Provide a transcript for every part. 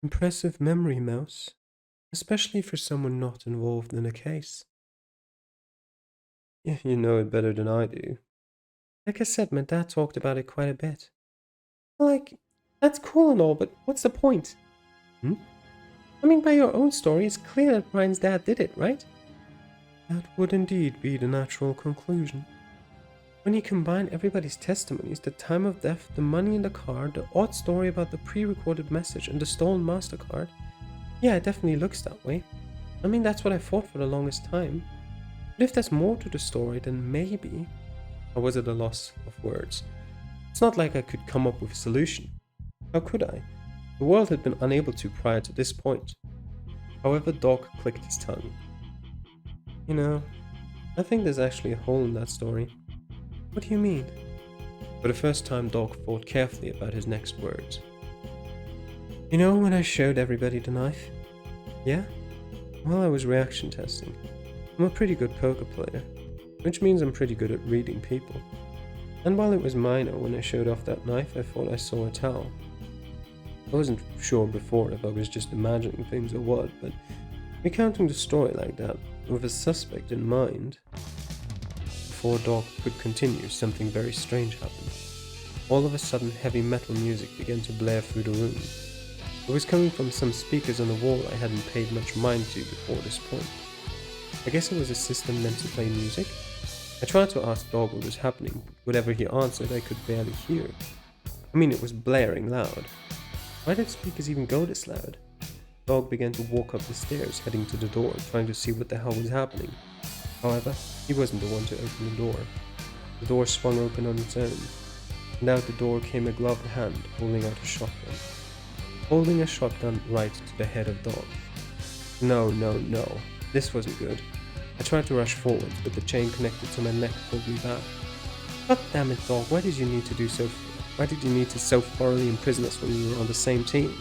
Impressive memory, Mouse, especially for someone not involved in a case. Yeah, you know it better than I do. Like I said, my dad talked about it quite a bit. Like, that's cool and all, but what's the point? Hmm? I mean, by your own story, it's clear that Brian's dad did it, right? That would indeed be the natural conclusion. When you combine everybody's testimonies, the time of death, the money in the car, the odd story about the pre-recorded message, and the stolen MasterCard, yeah, it definitely looks that way. I mean, that's what I thought for the longest time. But if there's more to the story, then maybe I was at a loss of words. It's not like I could come up with a solution. How could I? The world had been unable to prior to this point. However, Doc clicked his tongue. You know, I think there's actually a hole in that story. What do you mean? For the first time, Doc thought carefully about his next words. You know when I showed everybody the knife? Yeah? Well, I was reaction testing. I'm a pretty good poker player, which means I'm pretty good at reading people. And while it was minor when I showed off that knife, I thought I saw a towel. I wasn't sure before if I was just imagining things or what, but recounting the story like that, with a suspect in mind. Before Doc could continue, something very strange happened. All of a sudden, heavy metal music began to blare through the room. It was coming from some speakers on the wall I hadn't paid much mind to before this point. I guess it was a system meant to play music. I tried to ask Dog what was happening, but whatever he answered I could barely hear. I mean, it was blaring loud. Why did speakers even go this loud? Dog began to walk up the stairs, heading to the door, trying to see what the hell was happening. However, he wasn't the one to open the door. The door swung open on its own, and out the door came a gloved hand holding out a shotgun. Holding a shotgun right to the head of Dog. No, this wasn't good. I tried to rush forward, but the chain connected to my neck pulled me back. God damn it, Dog, why did you need to so thoroughly imprison us when we were on the same team?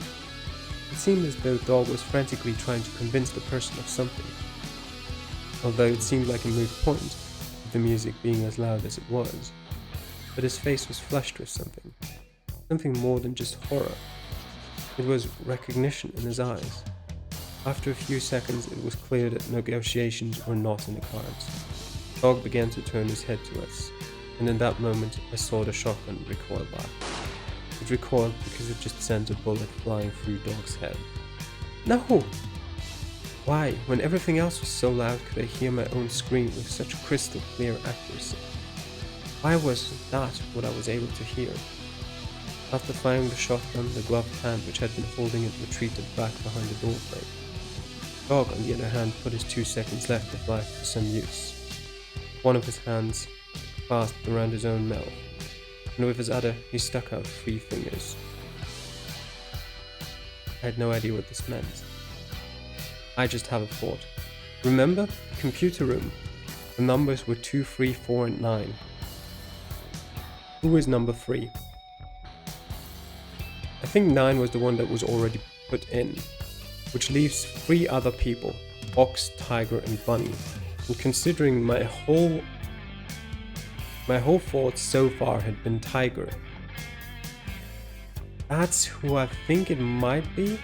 It seemed as though Dog was frantically trying to convince the person of something. Although it seemed like a moot point, with the music being as loud as it was. But his face was flushed with something. Something more than just horror. It was recognition in his eyes. After a few seconds, it was clear that negotiations were not in the cards. Dog began to turn his head to us, and in that moment I saw the shotgun recoil back. It recoiled because it just sent a bullet flying through Dog's head. No! Why, when everything else was so loud, could I hear my own scream with such crystal clear accuracy? Why was that what I was able to hear? After firing the shotgun, the gloved hand which had been holding it retreated back behind the doorway. Dog, on the other hand, put his 2 seconds left of life to some use. One of his hands clasped around his own mouth, and with his other he stuck out 3 fingers. I had no idea what this meant. I just have a thought. Remember? Computer room. The numbers were 2, 3, 4, and 9. Who is number 3? I think 9 was the one that was already put in, which leaves 3 other people, Fox, Tiger, and Bunny. And considering my whole thoughts so far had been Tiger. That's who I think it might be,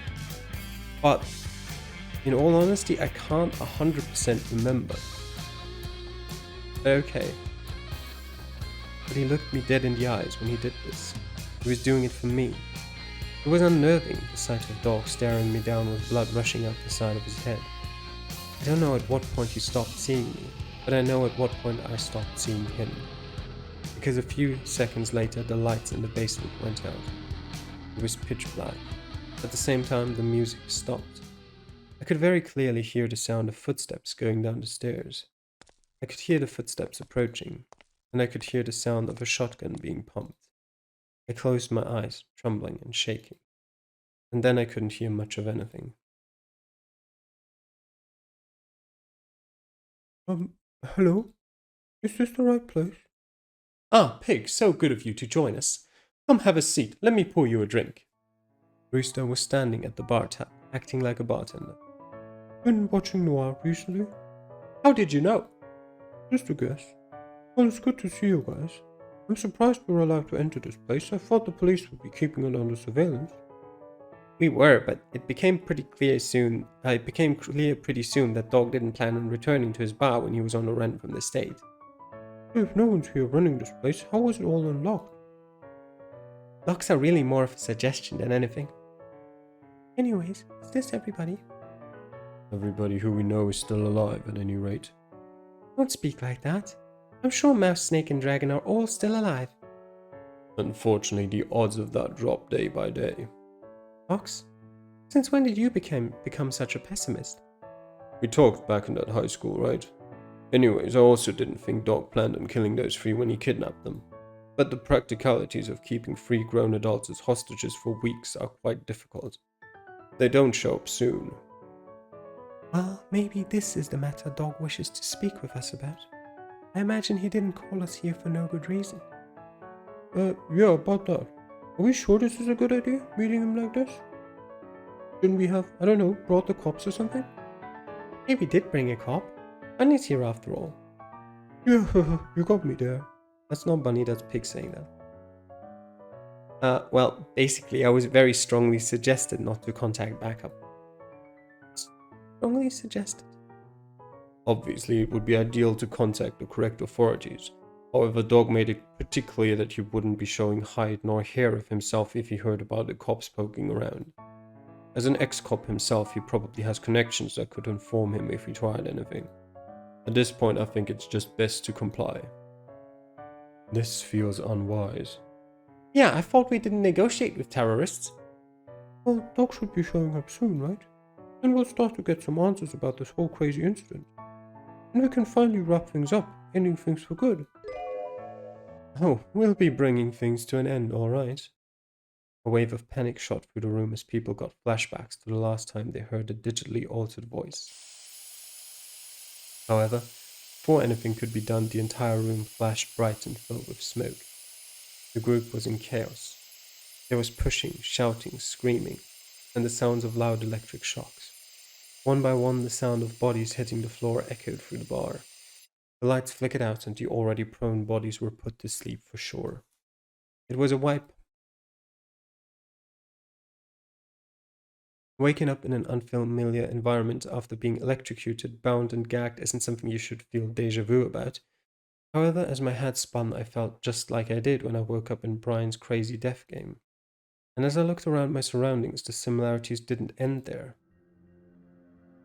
but in all honesty, I can't 100% remember. But okay. But he looked me dead in the eyes when he did this. He was doing it for me. It was unnerving, the sight of Dog staring me down with blood rushing out the side of his head. I don't know at what point he stopped seeing me, but I know at what point I stopped seeing him. Because a few seconds later, the lights in the basement went out. It was pitch black. At the same time, the music stopped. I could very clearly hear the sound of footsteps going down the stairs. I could hear the footsteps approaching, and I could hear the sound of a shotgun being pumped. I closed my eyes, trembling and shaking, and then I couldn't hear much of anything. Hello? Is this the right place? Ah, Pig, so good of you to join us. Come have a seat, let me pour you a drink. Rooster was standing at the bar tap, acting like a bartender. Been watching Noir recently? How did you know? Just a guess. Well, it's good to see you guys. I'm surprised we were allowed to enter this place. I thought the police would be keeping it under surveillance. We were, but it became pretty clear soon. It became clear pretty soon that Dog didn't plan on returning to his bar when he was on a run from the state. If no one's here running this place, how was it all unlocked? Locks are really more of a suggestion than anything. Anyways, is this everybody? Everybody who we know is still alive at any rate. Don't speak like that. I'm sure Mouse, Snake and Dragon are all still alive. Unfortunately, the odds of that drop day by day. Fox, since when did you become such a pessimist? We talked back in that high school, right? Anyways, I also didn't think Dog planned on killing those three when he kidnapped them. But the practicalities of keeping three grown adults as hostages for weeks are quite difficult. They don't show up soon. Well, maybe this is the matter Dog wishes to speak with us about. I imagine he didn't call us here for no good reason. Yeah, about that. Are we sure this is a good idea, meeting him like this? Shouldn't we have, I don't know, brought the cops or something? Maybe we did bring a cop. Bunny's here after all. Yeah, you got me there. That's not Bunny, that's Pig saying that. Well, basically I was very strongly suggested not to contact backup. Strongly suggested? Obviously, it would be ideal to contact the correct authorities. However, Dog made it pretty clear that he wouldn't be showing hide nor hair of himself if he heard about the cops poking around. As an ex-cop himself, he probably has connections that could inform him if he tried anything. At this point, I think it's just best to comply. This feels unwise. Yeah, I thought we didn't negotiate with terrorists. Well, Dog should be showing up soon, right? Then we'll start to get some answers about this whole crazy incident. And we can finally wrap things up, ending things for good. Oh, we'll be bringing things to an end, alright. A wave of panic shot through the room as people got flashbacks to the last time they heard a digitally altered voice. However, before anything could be done, the entire room flashed bright and filled with smoke. The group was in chaos. There was pushing, shouting, screaming, and the sounds of loud electric shocks. One by one, the sound of bodies hitting the floor echoed through the bar. The lights flickered out and the already prone bodies were put to sleep for sure. It was a wipe. Waking up in an unfamiliar environment after being electrocuted, bound and gagged isn't something you should feel déjà vu about. However, as my head spun, I felt just like I did when I woke up in Brian's crazy death game. And as I looked around my surroundings, the similarities didn't end there.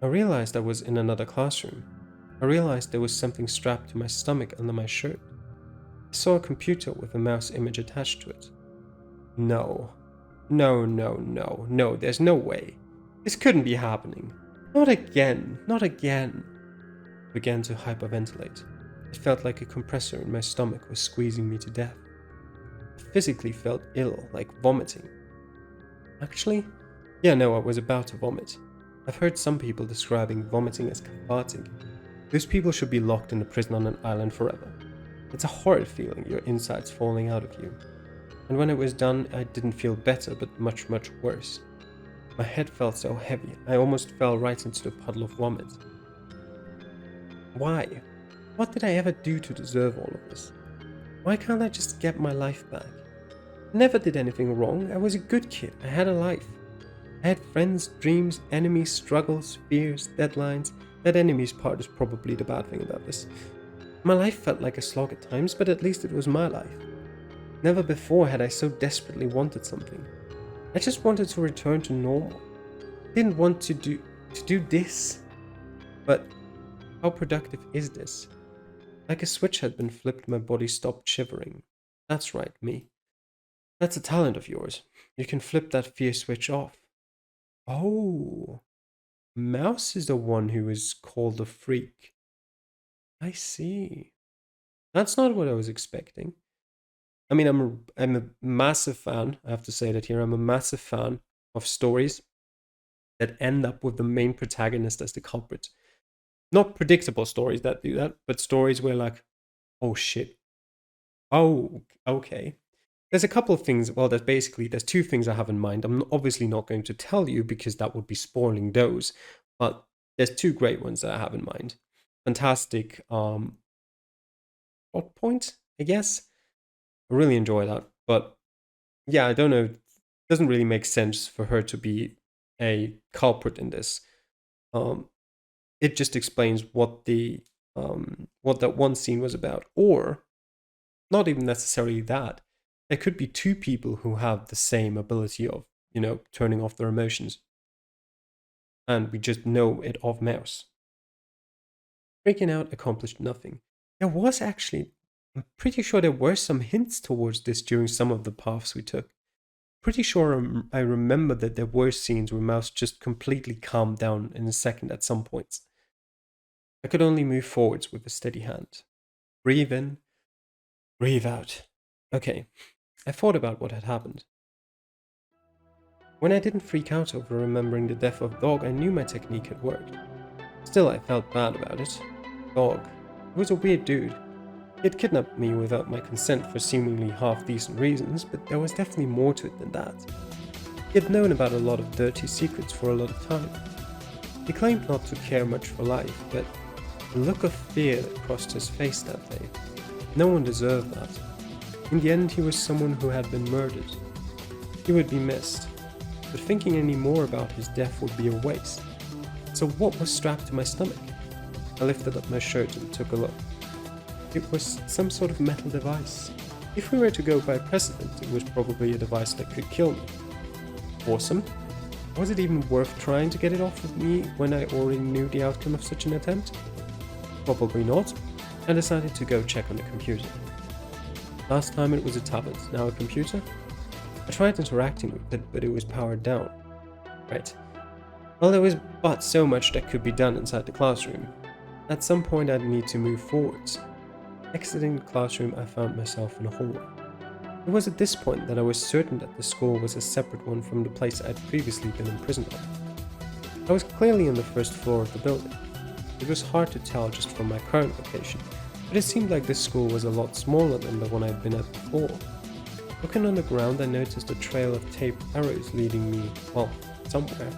I realized I was in another classroom. I realized there was something strapped to my stomach under my shirt. I saw a computer with a mouse image attached to it. No, there's no way. This couldn't be happening. Not again, not again. I began to hyperventilate. It felt like a compressor in my stomach was squeezing me to death. I physically felt ill, like vomiting. Actually, I was about to vomit. I've heard some people describing vomiting as cathartic. Those people should be locked in a prison on an island forever. It's a horrid feeling, your insides falling out of you. And when it was done, I didn't feel better, but much, much worse. My head felt so heavy, I almost fell right into the puddle of vomit. Why? What did I ever do to deserve all of this? Why can't I just get my life back? I never did anything wrong. I was a good kid. I had a life. I had friends, dreams, enemies, struggles, fears, deadlines. That enemies part is probably the bad thing about this. My life felt like a slog at times, but at least it was my life. Never before had I so desperately wanted something. I just wanted to return to normal. I didn't want to do this. But how productive is this? Like a switch had been flipped, my body stopped shivering. That's right, me. That's a talent of yours. You can flip that fear switch off. Oh, Mouse is the one who is called a freak. I see. That's not what I was expecting. I mean, I'm a massive fan, I have to say that here, I'm a massive fan of stories that end up with the main protagonist as the culprit. Not predictable stories that do that, but stories where like, oh shit. Oh, okay. There's a couple of things, well, there's two things I have in mind. I'm obviously not going to tell you because that would be spoiling those, but there's two great ones that I have in mind. Fantastic plot point, I guess. I really enjoy that, but yeah, I don't know. doesn't really make sense for her to be a culprit in this. Um, it just explains what that one scene was about, or not even necessarily that. There could be two people who have the same ability of, turning off their emotions, and we just know it of Mouse. Breaking out accomplished nothing. There was actually, I'm pretty sure there were some hints towards this during some of the paths we took. Pretty sure I remember that there were scenes where Mouse just completely calmed down in a second at some points. I could only move forwards with a steady hand. Breathe in, breathe out. Okay, I thought about what had happened. When I didn't freak out over remembering the death of Dog, I knew my technique had worked. Still, I felt bad about it. Dog. He was a weird dude. He had kidnapped me without my consent for seemingly half-decent reasons, but there was definitely more to it than that. He had known about a lot of dirty secrets for a lot of time. He claimed not to care much for life, but the look of fear that crossed his face that day, no one deserved that. In the end, he was someone who had been murdered. He would be missed, but thinking any more about his death would be a waste. So what was strapped to my stomach? I lifted up my shirt and took a look. It was some sort of metal device. If we were to go by precedent, it was probably a device that could kill me. Awesome. Was it even worth trying to get it off of me when I already knew the outcome of such an attempt? Probably not. I decided to go check on the computer. Last time it was a tablet, now a computer? I tried interacting with it, but it was powered down. Right. Well, there was but so much that could be done inside the classroom. At some point I'd need to move forwards. Exiting the classroom, I found myself in a hallway. It was at this point that I was certain that the school was a separate one from the place I'd previously been imprisoned on. I was clearly on the first floor of the building. It was hard to tell just from my current location, but it seemed like this school was a lot smaller than the one I'd been at before. Looking on the ground, I noticed a trail of taped arrows leading me, well, somewhere.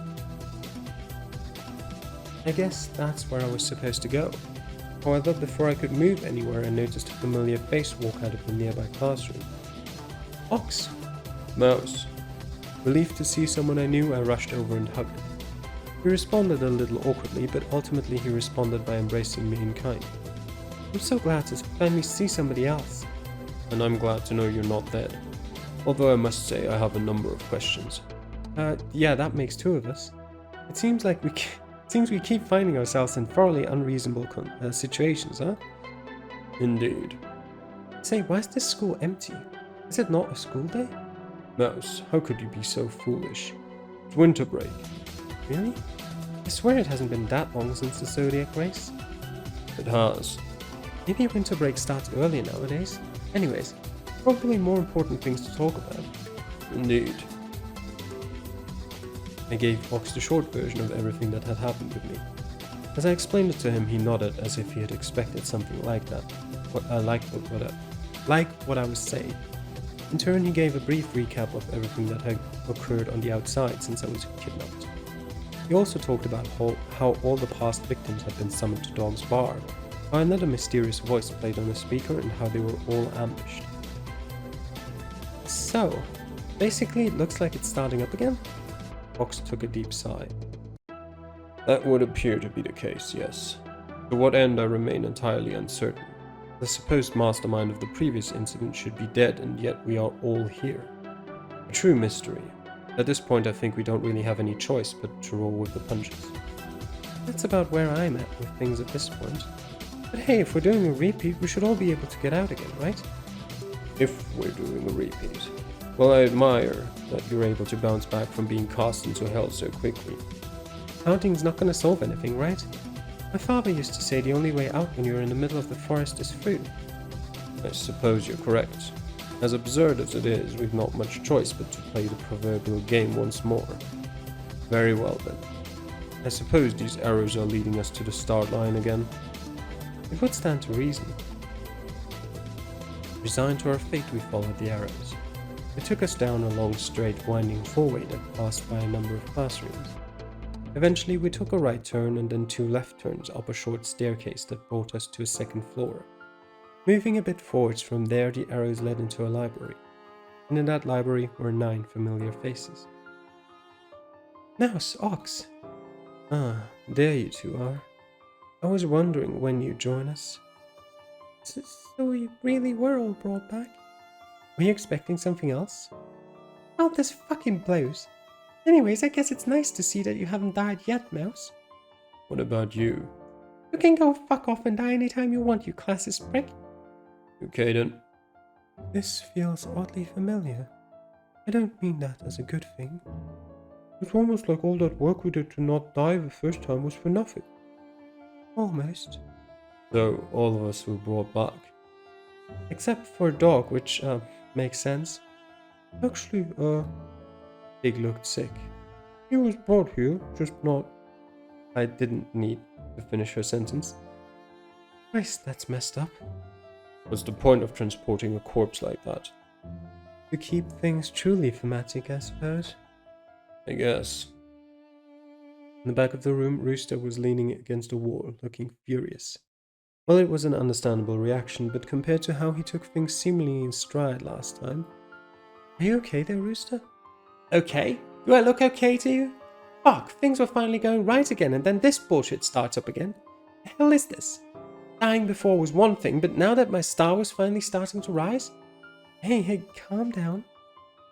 I guess that's where I was supposed to go. However, before I could move anywhere, I noticed a familiar face walk out of the nearby classroom. Ox! Mouse. Relieved to see someone I knew, I rushed over and hugged him. He responded a little awkwardly, but ultimately he responded by embracing me in kind. I'm so glad to finally see somebody else. And I'm glad to know you're not dead. Although I must say I have a number of questions. Yeah, that makes two of us. It seems like we keep finding ourselves in thoroughly unreasonable situations, huh? Indeed. Say, why is this school empty? Is it not a school day? Mouse, how could you be so foolish? It's winter break. Really? I swear it hasn't been that long since the Zodiac race. It has. Maybe winter break starts earlier nowadays. Anyways, probably more important things to talk about. Indeed. I gave Ox the short version of everything that had happened with me. As I explained it to him, he nodded as if he had expected something like that. Like what I was saying. In turn, he gave a brief recap of everything that had occurred on the outside since I was kidnapped. He also talked about how all the past victims had been summoned to Dog's bar, how another mysterious voice played on a speaker, and how they were all ambushed. So, basically it looks like it's starting up again? Ox took a deep sigh. That would appear to be the case, yes. To what end I remain entirely uncertain. The supposed mastermind of the previous incident should be dead, and yet we are all here. A true mystery. At this point I think we don't really have any choice but to roll with the punches. That's about where I'm at with things at this point. But hey, if we're doing a repeat, we should all be able to get out again, right? If we're doing a repeat. Well, I admire that you're able to bounce back from being cast into hell so quickly. Counting's not going to solve anything, right? My father used to say the only way out when you're in the middle of the forest is through. I suppose you're correct. As absurd as it is, we've not much choice but to play the proverbial game once more. Very well then. I suppose these arrows are leading us to the start line again. It would stand to reason. Resigned to our fate, we followed the arrows. It took us down a long, straight, winding hallway that passed by a number of classrooms. Eventually, we took a right turn and then two left turns up a short staircase that brought us to a second floor. Moving a bit forwards from there, the arrows led into a library. and in that library were 9 familiar faces. Mouse, Ox. Ah, there you two are. I was wondering when you'd join us. So we really were all brought back? Were you expecting something else? Oh, this fucking blows. Anyways, I guess it's nice to see that you haven't died yet, Mouse. What about you? You can go fuck off and die anytime you want, you classist prick. Okay then. This feels oddly familiar. I don't mean that as a good thing. It's almost like all that work we did to not die the first time was for nothing. Almost. So, all of us were brought back. Except for Dog, which, makes sense. Actually, Pig looked sick. He was brought here, just not... I didn't need to finish her sentence. Christ, that's messed up. What's the point of transporting a corpse like that? To keep things truly thematic, I suppose. I guess. In the back of the room, Rooster was leaning against a wall, looking furious. Well, it was an understandable reaction, but compared to how he took things seemingly in stride last time... Are you okay there, Rooster? Okay? Do I look okay to you? Fuck, things were finally going right again, and then this bullshit starts up again. The hell is this? Dying before was one thing, but now that my star was finally starting to rise? Hey, calm down.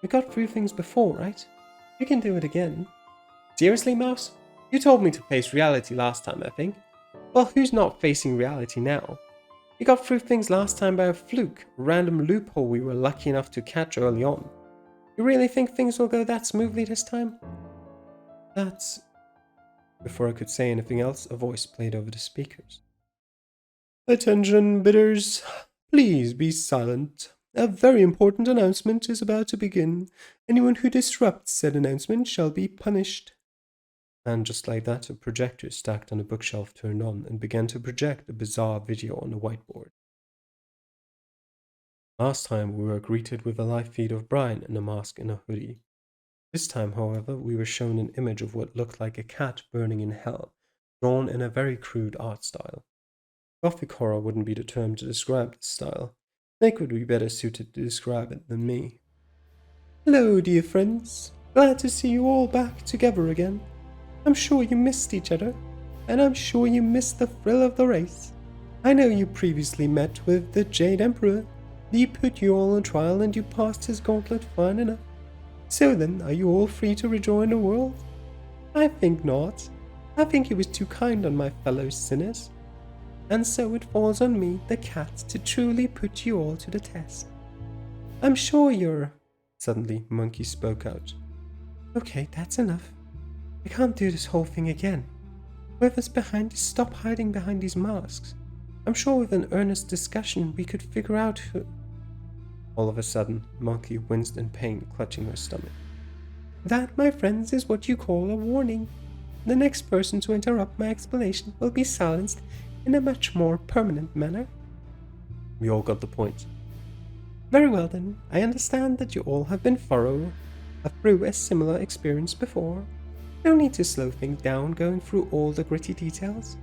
We got through things before, right? You can do it again. Seriously, Mouse? You told me to face reality last time, I think. Well, who's not facing reality now? We got through things last time by a fluke, a random loophole we were lucky enough to catch early on. You really think things will go that smoothly this time? That's... Before I could say anything else, a voice played over the speakers. Attention, bidders. Please be silent. A very important announcement is about to begin. Anyone who disrupts said announcement shall be punished. And just like that, a projector stacked on a bookshelf turned on and began to project a bizarre video on the whiteboard. Last time we were greeted with a live feed of Brian in a mask and a hoodie. This time, however, we were shown an image of what looked like a cat burning in hell, drawn in a very crude art style. Gothic horror wouldn't be the term to describe this style. Nick would be better suited to describe it than me. Hello, dear friends. Glad to see you all back together again. I'm sure you missed each other, and I'm sure you missed the thrill of the race. I know you previously met with the Jade Emperor. He put you all on trial and you passed his gauntlet fine enough. So then, are you all free to rejoin the world? I think not. I think he was too kind on my fellow sinners. And so it falls on me, the cat, to truly put you all to the test. I'm sure you're... Suddenly, Monkey spoke out. Okay, that's enough. I can't do this whole thing again. Whoever's behind this, stop hiding behind these masks. I'm sure with an earnest discussion we could figure out who... All of a sudden, Monkey winced in pain, clutching her stomach. That, my friends, is what you call a warning. The next person to interrupt my explanation will be silenced in a much more permanent manner. We all got the point. Very well then, I understand that you all have been through a similar experience before. No need to slow things down going through all the gritty details.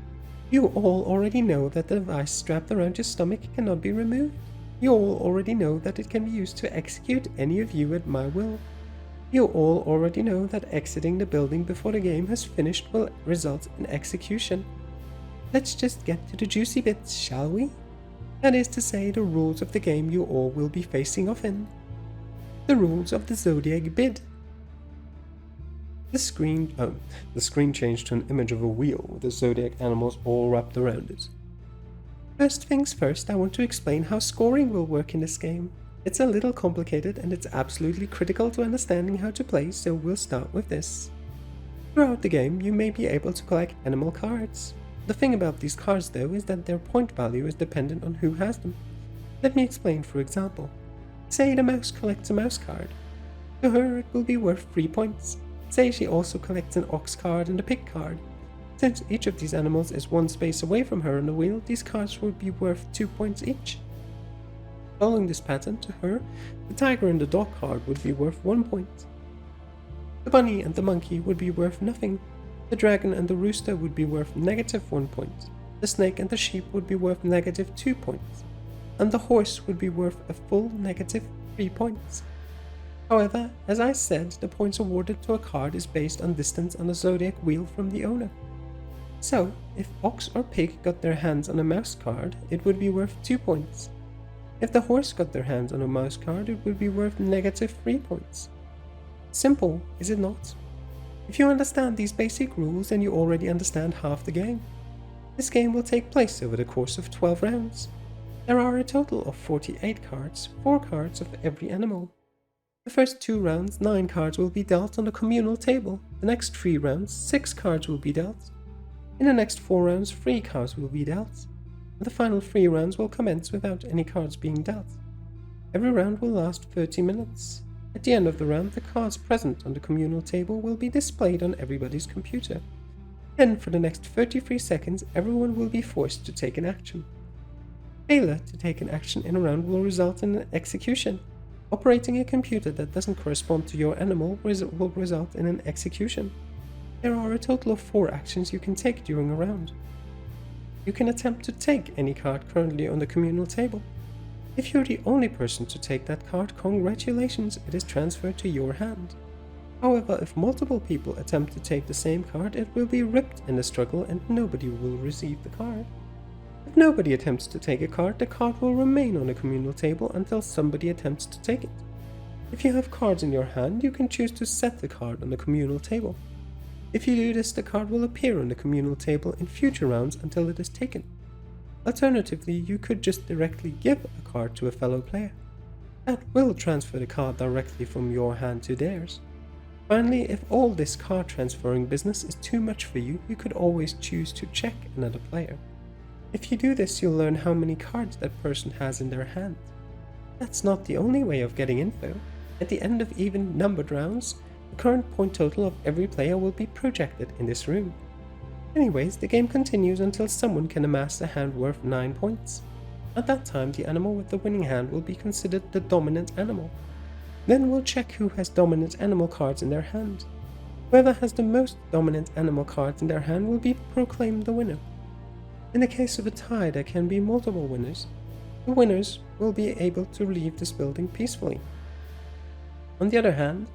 You all already know that the device strapped around your stomach cannot be removed. You all already know that it can be used to execute any of you at my will. You all already know that exiting the building before the game has finished will result in execution. Let's just get to the juicy bits, shall we? That is to say, the rules of the game you all will be facing off in. The rules of the Zodiac bid. The screen changed to an image of a wheel with the Zodiac animals all wrapped around it. First things first, I want to explain how scoring will work in this game. It's a little complicated and it's absolutely critical to understanding how to play, so we'll start with this. Throughout the game, you may be able to collect animal cards. The thing about these cards though is that their point value is dependent on who has them. Let me explain for example. Say the mouse collects a mouse card. To her it will be worth 3 points. Say she also collects an ox card and a pig card. Since each of these animals is one space away from her on the wheel, these cards would be worth 2 points each. Following this pattern, to her, the tiger and the dog card would be worth 1 point. The bunny and the monkey would be worth nothing. The dragon and the rooster would be worth -1 point. The snake and the sheep would be worth -2 points. And the horse would be worth a full -3 points. However, as I said, the points awarded to a card is based on distance on the zodiac wheel from the owner. So, if Ox or Pig got their hands on a mouse card, it would be worth 2 points. If the horse got their hands on a mouse card, it would be worth -3 points. Simple, is it not? If you understand these basic rules, then you already understand half the game. This game will take place over the course of 12 rounds. There are a total of 48 cards, 4 cards of every animal. The first 2 rounds, 9 cards will be dealt on the communal table. The next 3 rounds, 6 cards will be dealt. In the next 4 rounds, 3 cards will be dealt. And the final 3 rounds will commence without any cards being dealt. Every round will last 30 minutes. At the end of the round, the cards present on the communal table will be displayed on everybody's computer. Then, for the next 33 seconds, everyone will be forced to take an action. Failure to take an action in a round will result in an execution. Operating a computer that doesn't correspond to your animal will result in an execution. There are a total of 4 actions you can take during a round. You can attempt to take any card currently on the communal table. If you're the only person to take that card, congratulations, it is transferred to your hand. However, if multiple people attempt to take the same card, it will be ripped in the struggle and nobody will receive the card. If nobody attempts to take a card, the card will remain on the communal table until somebody attempts to take it. If you have cards in your hand, you can choose to set the card on the communal table. If you do this, the card will appear on the communal table in future rounds until it is taken. Alternatively, you could just directly give a card to a fellow player. That will transfer the card directly from your hand to theirs. Finally, if all this card transferring business is too much for you, you could always choose to check another player. If you do this, you'll learn how many cards that person has in their hand. That's not the only way of getting info. At the end of even numbered rounds, the current point total of every player will be projected in this room. Anyways, the game continues until someone can amass a hand worth 9 points. At that time, the animal with the winning hand will be considered the dominant animal. Then we'll check who has dominant animal cards in their hand. Whoever has the most dominant animal cards in their hand will be proclaimed the winner. In the case of a tie, there can be multiple winners. The winners will be able to leave this building peacefully. On the other hand,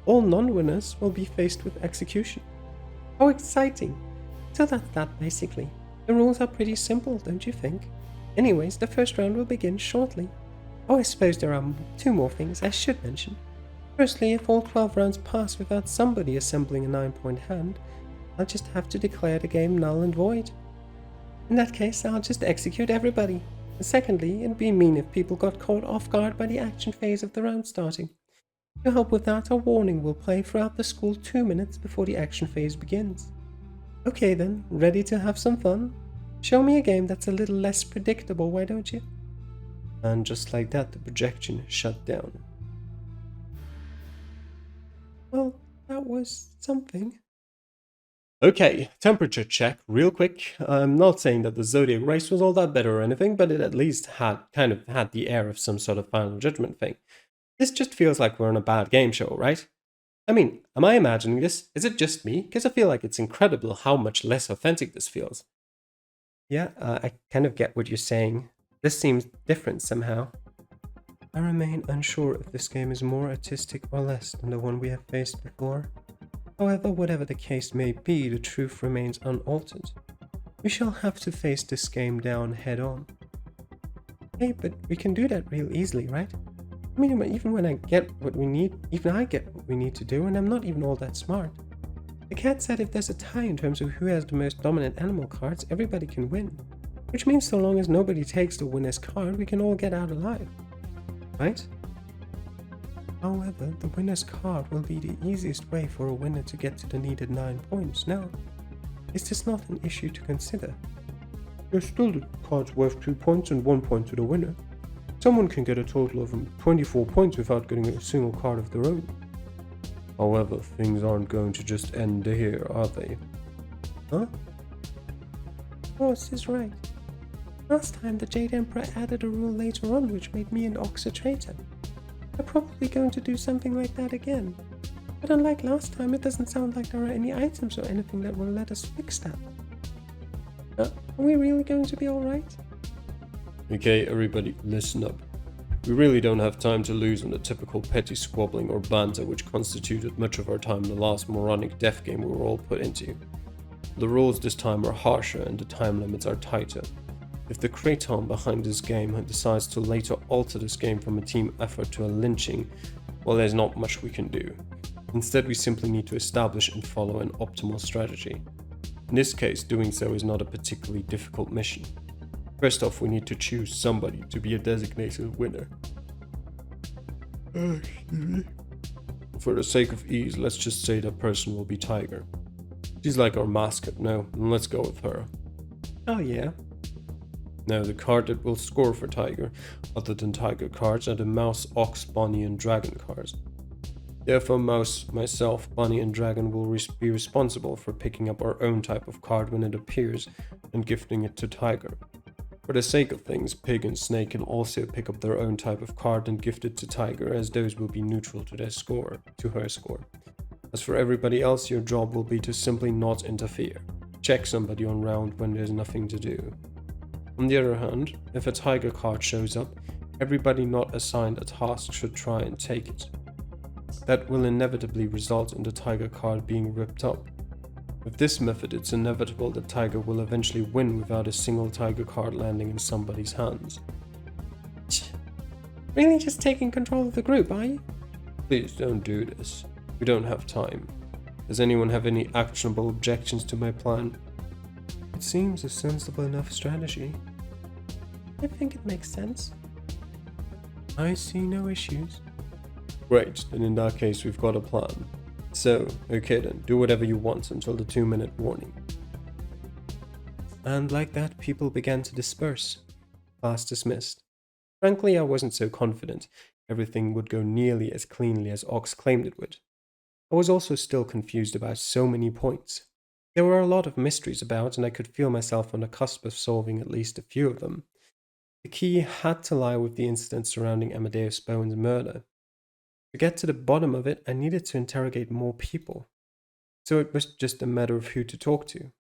all non-winners will be faced with execution. How exciting! So that's that basically. The rules are pretty simple, don't you think? Anyways, the first round will begin shortly. Oh, I suppose there are 2 more things I should mention. Firstly, if all 12 rounds pass without somebody assembling a 9-point hand, I'll just have to declare the game null and void. In that case, I'll just execute everybody. And secondly, it'd be mean if people got caught off guard by the action phase of the round starting. To help with that, a warning will play throughout the school 2 minutes before the action phase begins. Okay then, ready to have some fun? Show me a game that's a little less predictable, why don't you? And just like that, the projection shut down. Well, that was something. Okay, temperature check, real quick. I'm not saying that the Zodiac race was all that better or anything, but it at least had the air of some sort of final judgment thing. This just feels like we're on a bad game show, right? I mean, am I imagining this? Is it just me? Because I feel like it's incredible how much less authentic this feels. Yeah, I kind of get what you're saying. This seems different somehow. I remain unsure if this game is more artistic or less than the one we have faced before. However, whatever the case may be, the truth remains unaltered. We shall have to face this game down head on. Hey, but we can do that real easily, right? I mean, even I get what we need to do, and I'm not even all that smart. The cat said if there's a tie in terms of who has the most dominant animal cards, everybody can win. Which means so long as nobody takes the winner's card, we can all get out alive. Right? However, the winner's card will be the easiest way for a winner to get to the needed 9 points. Now, is this not an issue to consider? There's still the cards worth 2 points and 1 point to the winner. Someone can get a total of 24 points without getting a single card of their own. However, things aren't going to just end here, are they? Huh? Ross is right. Last time the Jade Emperor added a rule later on which made me and Ox a traitor. They're probably going to do something like that again. But unlike last time, it doesn't sound like there are any items or anything that will let us fix that. Are we really going to be alright? Okay, everybody, listen up. We really don't have time to lose on the typical petty squabbling or banter which constituted much of our time in the last moronic death game we were all put into. The rules this time are harsher and the time limits are tighter. If the creator behind this game decides to later alter this game from a team effort to a lynching, well, there's not much we can do. Instead, we simply need to establish and follow an optimal strategy. In this case, doing so is not a particularly difficult mission. First off, we need to choose somebody to be a designated winner. For the sake of ease, let's just say that person will be Tiger. She's like our mascot now, and let's go with her. Oh yeah. Now the card that will score for Tiger, other than Tiger cards, are the Mouse, Ox, Bunny and Dragon cards. Therefore Mouse, myself, Bunny and Dragon will be responsible for picking up our own type of card when it appears and gifting it to Tiger. For the sake of things, Pig and Snake can also pick up their own type of card and gift it to Tiger, as those will be neutral to her score. As for everybody else, your job will be to simply not interfere. Check somebody on round when there's nothing to do. On the other hand, if a Tiger card shows up, everybody not assigned a task should try and take it. That will inevitably result in the Tiger card being ripped up. With this method, it's inevitable that Tiger will eventually win without a single Tiger card landing in somebody's hands. Really just taking control of the group, are you? Please don't do this. We don't have time. Does anyone have any actionable objections to my plan? It seems a sensible enough strategy. I think it makes sense. I see no issues. Great, then in that case we've got a plan. So, okay then, do whatever you want until the 2-minute warning. And like that, people began to disperse. Class dismissed. Frankly, I wasn't so confident everything would go nearly as cleanly as Ox claimed it would. I was also still confused about so many points. There were a lot of mysteries about, and I could feel myself on the cusp of solving at least a few of them. The key had to lie with the incident surrounding Amadeus Bowen's murder. To get to the bottom of it, I needed to interrogate more people. So it was just a matter of who to talk to.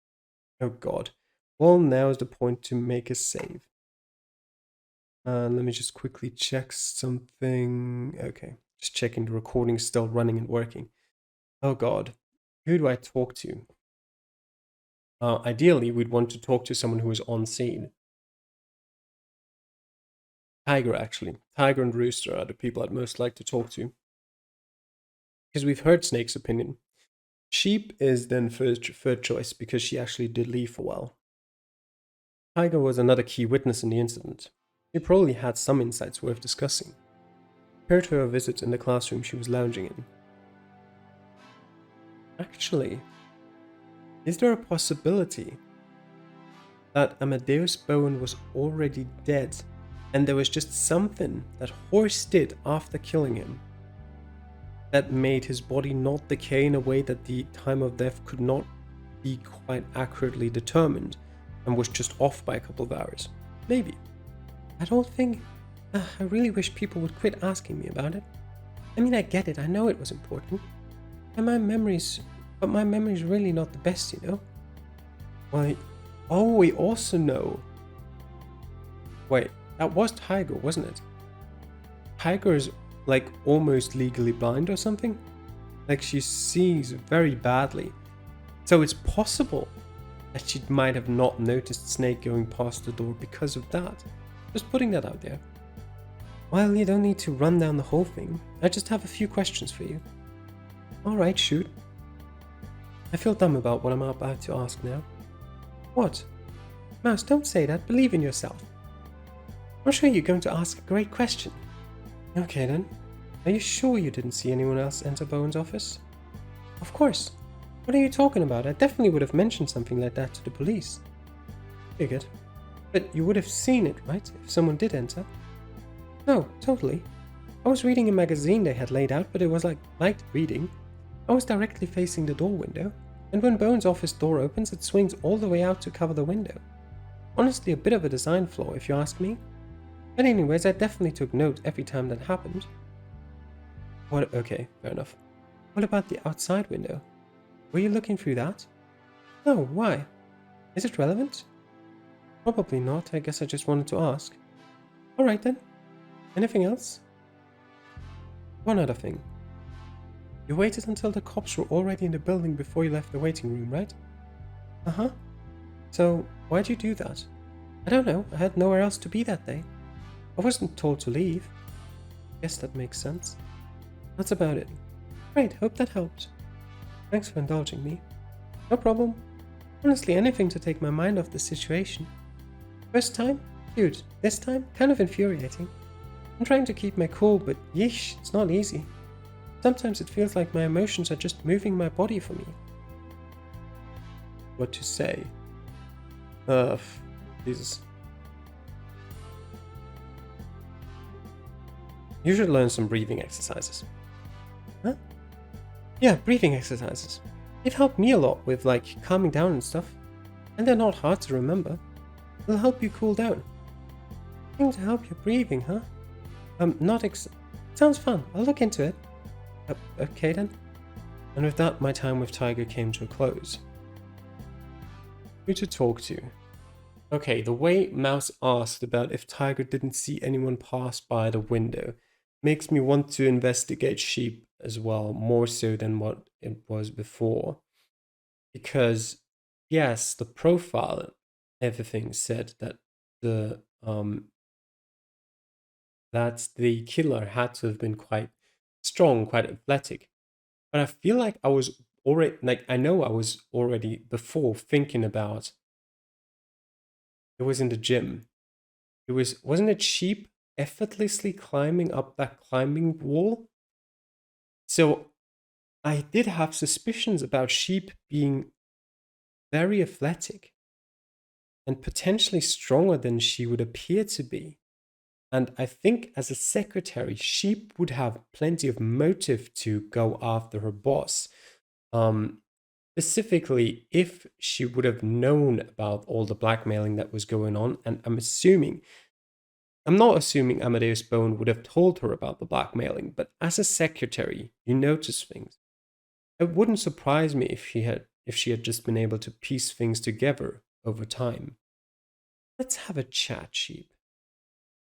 Oh god. Well, now is the point to make a save. Let me just quickly check something. Okay, just checking the recording is still running and working. Oh god. Who do I talk to? Ideally, we'd want to talk to someone who is on scene. Tiger, actually. Tiger and Rooster are the people I'd most like to talk to. Because we've heard Snake's opinion. Sheep is then third choice because she actually did leave for a while. Tiger was another key witness in the incident. She probably had some insights worth discussing. Compared to her visit in the classroom she was lounging in. Actually, is there a possibility that Amadeus Bowen was already dead and there was just something that Horse did after killing him that made his body not decay in a way that the time of death could not be quite accurately determined and was just off by a couple of hours? Maybe. I don't think... I really wish people would quit asking me about it. I mean, I get it, I know it was important. And my memory's really not the best, you know? Why... Oh, we also know... Wait, that was Tiger, wasn't it? Tiger is like almost legally blind or something? Like she sees very badly. So it's possible that she might have not noticed Snake going past the door because of that. Just putting that out there. Well, you don't need to run down the whole thing. I just have a few questions for you. Alright, shoot. I feel dumb about what I'm about to ask now. What? Mouse, don't say that. Believe in yourself. I'm sure you're going to ask a great question. Okay then. Are you sure you didn't see anyone else enter Bowen's office? Of course. What are you talking about? I definitely would have mentioned something like that to the police. Figured. But you would have seen it, right? If someone did enter. No, totally. I was reading a magazine they had laid out, but it was like light reading. I was directly facing the door window, and when Bowen's office door opens, it swings all the way out to cover the window. Honestly, a bit of a design flaw, if you ask me. But anyways, I definitely took note every time that happened. What? Okay, fair enough. What about the outside window? Were you looking through that? No, why? Is it relevant? Probably not, I guess I just wanted to ask. Alright then. Anything else? One other thing. You waited until the cops were already in the building before you left the waiting room, right? Uh-huh. So, why'd you do that? I don't know. I had nowhere else to be that day. I wasn't told to leave. Guess that makes sense. That's about it. Great, hope that helped. Thanks for indulging me. No problem. Honestly, anything to take my mind off the situation. First time? Dude, this time? Kind of infuriating. I'm trying to keep my cool, but yeesh, it's not easy. Sometimes it feels like my emotions are just moving my body for me. What to say? Jesus. You should learn some breathing exercises. Huh? Yeah, breathing exercises. They've helped me a lot with, like, calming down and stuff. And they're not hard to remember. They'll help you cool down. Thing to help your breathing, huh? Sounds fun. I'll look into it. Okay then. And with that, my time with Tiger came to a close. Who to talk to? Okay, the way Mouse asked about if Tiger didn't see anyone pass by the window makes me want to investigate Sheep as well, more so than what it was before. Because, yes, the profile, everything said that the killer had to have been quite strong, quite athletic. But I feel like I was already, like, I know I was already before thinking about, it was in the gym. Wasn't it Sheep effortlessly climbing up that climbing wall? So I did have suspicions about Sheep being very athletic and potentially stronger than she would appear to be. And I think as a secretary, Sheep would have plenty of motive to go after her boss. Specifically, if she would have known about all the blackmailing that was going on, and I'm not assuming Amadeus Bone would have told her about the blackmailing, but as a secretary, you notice things. It wouldn't surprise me if she had just been able to piece things together over time. Let's have a chat, Sheep.